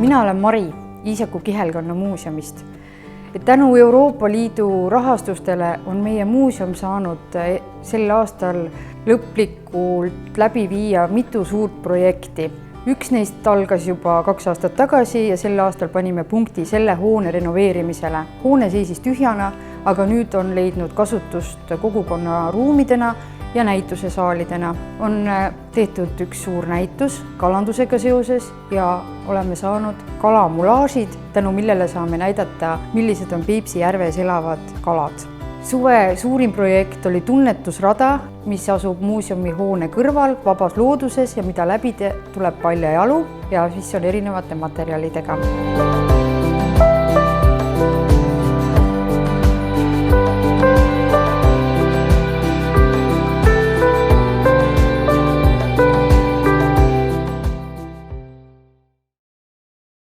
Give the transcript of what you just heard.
Mina olen Mari Iisaku Kihelkonna muuseumist. Tänu Euroopa Liidu rahastustele on meie muuseum saanud sel aastal lõplikult läbi viia mitu suurt projekti. Üks neist algas juba 2 aastat tagasi ja sel aastal panime punkti selle hoone renoveerimisele. Hoone seisis tühjana, aga nüüd on leidnud kasutust kogukonna ruumidena ja näitusesaalidena. On tehtud üks suur näitus kalandusega seoses ja oleme saanud kalamulaažid, tänu millele saame näidata, millised on Peipsi järves elavad kalad. Suve suurim projekt oli tunnetusrada, mis asub muuseumi hoone kõrval vabas looduses ja mida läbi tuleb paljajalu ja mis on erinevate materjalidega.